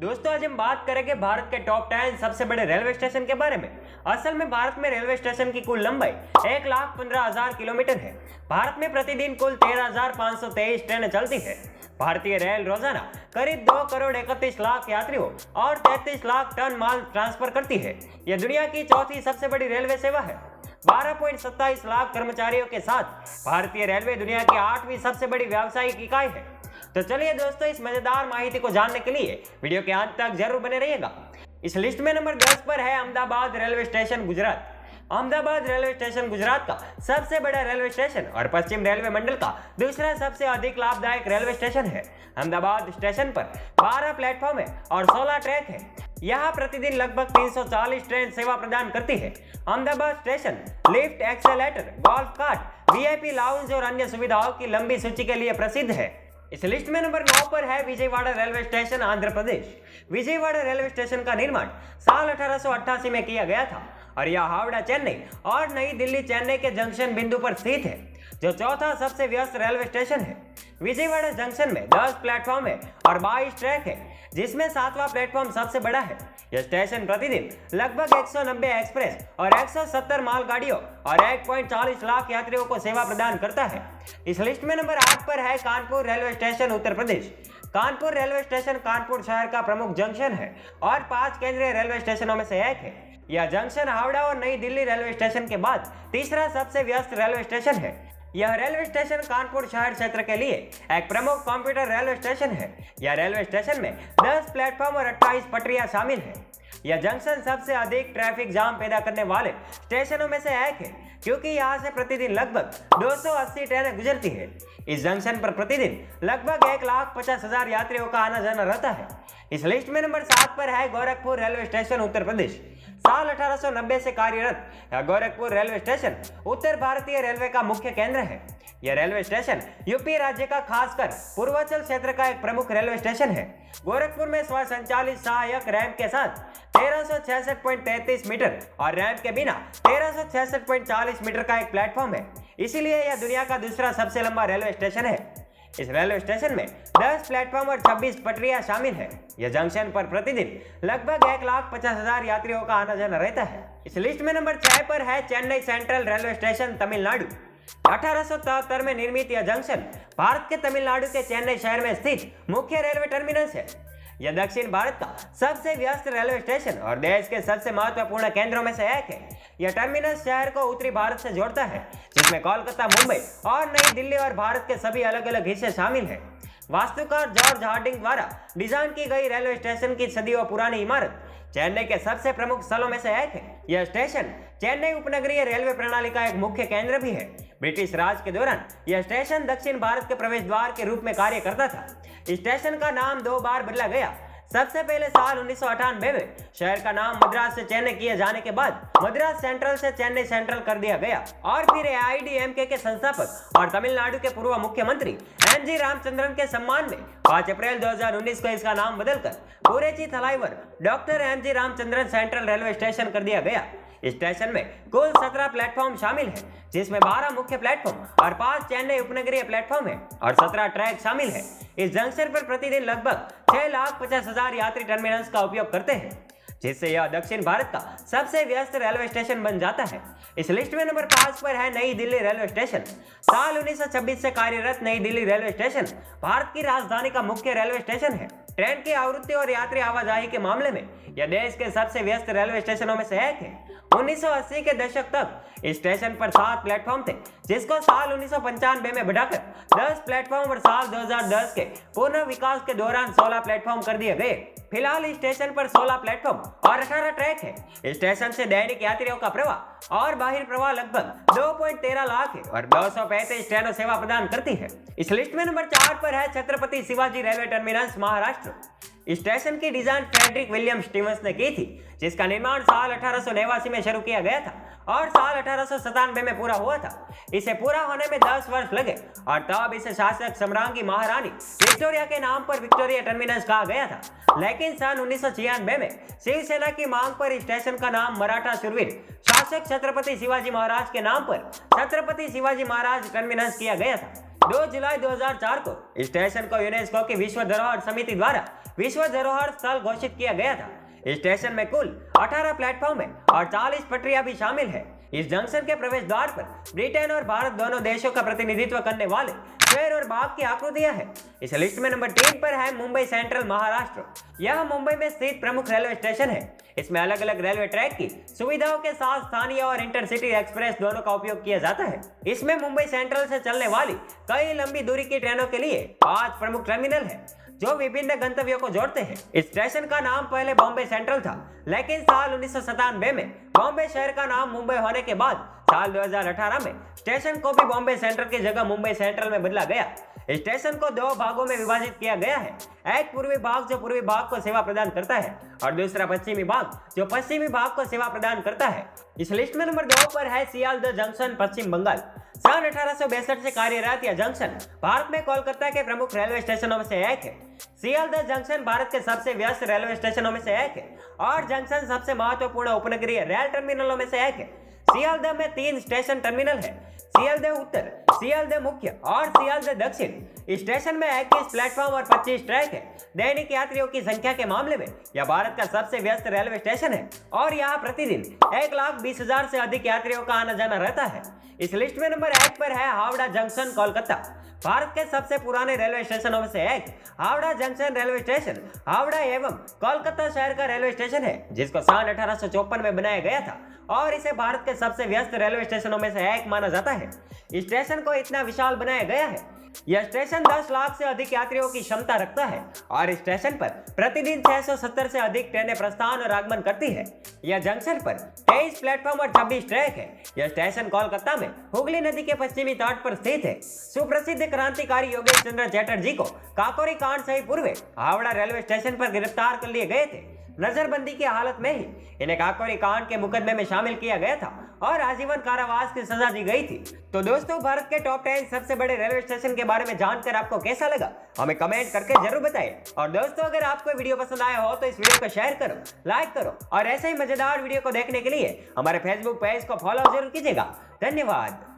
दोस्तों आज हम बात करेंगे भारत के टॉप 10 सबसे बड़े रेलवे स्टेशन के बारे में। असल में भारत में रेलवे स्टेशन की कुल लंबाई 1,15,000 किलोमीटर है। भारत में प्रतिदिन कुल 13,523 ट्रेनें चलती है। भारतीय रेल रोजाना करीब 2 करोड़ 31 लाख यात्रियों और 33 लाख टन माल ट्रांसफर करती है। यह दुनिया की चौथी सबसे बड़ी रेलवे सेवा है। 12.27 लाख कर्मचारियों के साथ भारतीय रेलवे दुनिया की 8वीं सबसे बड़ी व्यावसायिक इकाई है। तो चलिए दोस्तों, इस मजेदार माहिती को जानने के लिए वीडियो के अंत तक जरूर बने रहिएगा। इस लिस्ट में नंबर 10 पर है Ahmedabad railway station, Gujarat. Ahmedabad railway station Gujarat का सबसे बड़ा रेलवे स्टेशन और पश्चिम रेलवे मंडल का दूसरा सबसे अधिक लाभदायक रेलवे स्टेशन है। अहमदाबाद स्टेशन पर 12 प्लेटफॉर्म है और 16 ट्रैक है। यहाँ प्रतिदिन लगभग 340 ट्रेन सेवा प्रदान करती है। Ahmedabad station lift, escalator, golf cart, VIP lounge और अन्य सुविधाओं की लंबी सूची के लिए प्रसिद्ध है। इस लिस्ट में नंबर 9 पर है Vijayawada railway station, Andhra Pradesh. Vijayawada railway station का निर्माण साल 1888 में किया गया था और यह हावड़ा चेन्नई और नई दिल्ली चेन्नई के जंक्शन बिंदु पर स्थित है, जो चौथा सबसे व्यस्त रेलवे स्टेशन है। विजयवाड़ा जंक्शन में 10 प्लेटफॉर्म है और 22 ट्रैक है, जिसमें 7वां प्लेटफॉर्म सबसे बड़ा है। यह स्टेशन प्रतिदिन लगभग 190 एक्सप्रेस और 170 मालगाड़ियों और 1.40 लाख यात्रियों को सेवा प्रदान करता है। इस लिस्ट में नंबर 8 पर है Kanpur railway station, Uttar Pradesh. Kanpur railway station Kanpur शहर का प्रमुख जंक्शन है और 5 केंद्रीय रेलवे स्टेशनों में से एक है। यह जंक्शन हावड़ा और नई दिल्ली रेलवे स्टेशन के बाद तीसरा सबसे व्यस्त रेलवे स्टेशन है। यह रेलवे स्टेशन कानपुर शहर क्षेत्र के लिए एक प्रमुख कंप्यूटर रेलवे स्टेशन है। यह रेलवे स्टेशन में 10 प्लेटफॉर्म और 28 पटरियां शामिल हैं। यह जंक्शन सबसे अधिक ट्रैफिक जाम पैदा करने वाले स्टेशनों में से एक है, क्योंकि यहाँ से प्रतिदिन लगभग 280 ट्रेनें गुजरती है। इस जंक्शन पर प्रतिदिन लगभग 1,50,000 यात्रियों का आना जाना रहता है। इस लिस्ट में नंबर 7 पर है गोरखपुर रेलवे स्टेशन, उत्तर प्रदेश। साल 1890 से कार्यरत यह गोरखपुर रेलवे स्टेशन उत्तर भारतीय रेलवे का मुख्य केंद्र है। यह रेलवे स्टेशन यूपी राज्य का खासकर पूर्वांचल क्षेत्र का एक प्रमुख रेलवे स्टेशन है। गोरखपुर में स्वसंचालित सहायक रैंप के साथ 1366.33 मीटर और रैंप के बिना 1366.40 मीटर का एक प्लेटफॉर्म है। इसीलिए यह दुनिया का दूसरा सबसे लंबा रेलवे स्टेशन है। इस रेलवे स्टेशन में 10 प्लेटफॉर्म और 26 पटरियां शामिल हैं। यह जंक्शन पर प्रतिदिन लगभग 1,50,000 यात्रियों का आना जाना रहता है। इस लिस्ट में नंबर 6 पर है Chennai central railway station, Tamil Nadu. 1873 में निर्मित यह जंक्शन भारत के तमिलनाडु के चेन्नई शहर में स्थित मुख्य रेलवे टर्मिनस है। यह दक्षिण भारत का सबसे व्यस्त रेलवे स्टेशन और देश के सबसे महत्वपूर्ण केंद्रों में से एक है। यह टर्मिनस शहर को उत्तरी भारत से जोड़ता है, जिसमें कोलकाता, मुंबई और नई दिल्ली और भारत के सभी अलग अलग हिस्से शामिल हैं। वास्तुकार जॉर्ज हार्डिंग द्वारा डिजाइन की गई रेलवे स्टेशन की सदियों पुरानी इमारत चेन्नई के सबसे प्रमुख स्थलों में से एक है। यह स्टेशन चेन्नई उपनगरीय रेलवे प्रणाली का एक मुख्य केंद्र भी है। ब्रिटिश राज के दौरान यह स्टेशन दक्षिण भारत के प्रवेश द्वार के रूप में कार्य करता था। इस स्टेशन का नाम 2 बार बदला गया। सबसे पहले साल 1998 में शहर का नाम मद्रास से चेन्नई किए जाने के बाद मद्रास सेंट्रल से चेन्नई सेंट्रल कर दिया गया और फिर AIADMK के संस्थापक और तमिलनाडु के पूर्व मुख्यमंत्री एमजी रामचंद्रन के सम्मान में 5 अप्रैल 2019 को इसका नाम बदलकर Puratchi Thalaivar doctor MG Ramachandran Central railway station कर दिया गया। इस स्टेशन में कुल 17 प्लेटफॉर्म शामिल है, जिसमें 12 मुख्य प्लेटफॉर्म और 5 चेन्नई उपनगरीय प्लेटफॉर्म है और 17 ट्रैक शामिल है। इस जंक्शन पर प्रतिदिन लगभग 6,50,000 यात्री टर्मिनल्स का उपयोग करते हैं, जिससे यह दक्षिण भारत का सबसे व्यस्त रेलवे स्टेशन बन जाता है। इस लिस्ट में नंबर 5 पर है नई दिल्ली रेलवे स्टेशन। साल 1926 से कार्यरत नई दिल्ली रेलवे स्टेशन भारत की राजधानी का मुख्य रेलवे स्टेशन है। ट्रेन की आवृत्ति और यात्री आवाजाही के मामले में यह देश के सबसे व्यस्त रेलवे स्टेशनों में से एक है। 1980 के दशक तक इस स्टेशन पर 7 प्लेटफॉर्म थे, जिसको साल 1995 में बढ़ाकर 10 प्लेटफॉर्म और साल 2010 के पुनः विकास के दौरान 16 प्लेटफॉर्म कर दिए गए। फिलहाल इस स्टेशन पर 16 प्लेटफॉर्म और 18 ट्रैक है। इस स्टेशन से दैनिक यात्रियों का प्रवाह और बाहरी प्रवाह लगभग 2.13 लाख है और 235 ट्रेनें सेवा प्रदान करती है। इस लिस्ट में नंबर 4 पर है छत्रपति शिवाजी रेलवे टर्मिनस, महाराष्ट्र। इस स्टेशन की डिजाइन फ्रेडरिक विलियम स्टीवंस ने की थी, जिसका निर्माण साल 1889 में शुरू किया गया था और साल 1897 में पूरा हुआ था। इसे पूरा होने में 10 वर्ष लगे और तब इसे शासक सम्राज्ञी महारानी विक्टोरिया के नाम पर विक्टोरिया टर्मिनस कहा गया था। लेकिन सन 1996 में शिवसेना की मांग पर इस स्टेशन का नाम मराठा शूरवीर शासक छत्रपति शिवाजी महाराज के नाम पर छत्रपति शिवाजी महाराज टर्मिनस किया गया था। 2 जुलाई 2004 को स्टेशन को यूनेस्को की विश्व धरोहर समिति द्वारा विश्व धरोहर स्थल घोषित किया गया था। स्टेशन में कुल 18 प्लेटफॉर्म है और 40 पटरियां भी शामिल है। इस जंक्शन के प्रवेश द्वार पर ब्रिटेन और भारत दोनों देशों का प्रतिनिधित्व करने वाले शेर और बाघ की आकृतियां हैं। इस लिस्ट में नंबर 3 पर है मुंबई सेंट्रल, महाराष्ट्र। यह मुंबई में स्थित प्रमुख रेलवे स्टेशन है। इसमें अलग अलग रेलवे ट्रैक की सुविधाओं के साथ स्थानीय और इंटरसिटी एक्सप्रेस दोनों का उपयोग किया जाता है। इसमें मुंबई सेंट्रल से चलने वाली कई लंबी दूरी की ट्रेनों के लिए 5 प्रमुख टर्मिनल है जो विभिन्न गंतव्यों को जोड़ते हैं। इस स्टेशन का नाम पहले बॉम्बे सेंट्रल था, लेकिन साल 1997 में बॉम्बे शहर का नाम मुंबई होने के बाद साल 2018 में स्टेशन को भी बॉम्बे सेंट्रल की जगह मुंबई सेंट्रल में बदला गया। स्टेशन को 2 भागों में विभाजित किया गया है। एक पूर्वी भाग जो पूर्वी भाग को सेवा प्रदान करता है और दूसरा पश्चिमी भाग जो पश्चिमी भाग को सेवा प्रदान करता है। इस लिस्ट में नंबर 2 पर है सियालदह जंक्शन, पश्चिम बंगाल। सन 1862 से कार्यरत यह जंक्शन भारत में कोलकाता के प्रमुख रेलवे स्टेशनों में से एक है। सियालदह जंक्शन भारत के सबसे व्यस्त रेलवे स्टेशनों में से एक है और जंक्शन सबसे महत्वपूर्ण उपनगरीय रेल टर्मिनलों में से एक है। सियालदह में 3 स्टेशन टर्मिनल है, सियालदह उत्तर, सियालदह मुख्य और सियालदह दक्षिण। स्टेशन में 21 प्लेटफॉर्म और 25 ट्रैक है। दैनिक यात्रियों की संख्या के मामले में यह भारत का सबसे व्यस्त रेलवे स्टेशन है और यहाँ प्रतिदिन 1,20,000 से अधिक यात्रियों का आना जाना रहता है। इस लिस्ट में नंबर 1 पर है हावड़ा जंक्शन, कोलकाता। भारत के सबसे पुराने रेलवे स्टेशनों में से एक Howrah junction railway station Howrah एवं कोलकाता शहर का रेलवे स्टेशन है, जिसको सन 1854 में बनाया गया था और इसे भारत के सबसे व्यस्त रेलवे स्टेशनों में से एक माना जाता है। इस स्टेशन को इतना विशाल बनाया गया है। यह स्टेशन 10 लाख से अधिक यात्रियों की क्षमता रखता है और इस स्टेशन पर प्रतिदिन 670 से अधिक ट्रेनें प्रस्थान और आगमन करती है। यह जंक्शन पर 23 प्लेटफॉर्म और 26 ट्रैक है। यह स्टेशन कोलकाता में हुगली नदी के पश्चिमी तट पर स्थित है। सुप्रसिद्ध क्रांतिकारी योगेश चंद्र चैटर्जी को काकोरी कांड से पूर्व हावड़ा रेलवे स्टेशन पर गिरफ्तार कर लिए गए थे। नजरबंदी की हालत में ही इन्हें काकोरी कांड के मुकदमे में शामिल किया गया था और आजीवन कारावास की सजा दी गई थी। तो दोस्तों, भारत के टॉप 10 सबसे बड़े रेलवे स्टेशन के बारे में जानकर आपको कैसा लगा, हमें कमेंट करके जरूर बताएं। और दोस्तों, अगर आपको वीडियो पसंद आया हो तो इस वीडियो को शेयर करो, लाइक करो और ऐसे ही मजेदार वीडियो को देखने के लिए हमारे फेसबुक पेज को फॉलो जरूर कीजिएगा। धन्यवाद।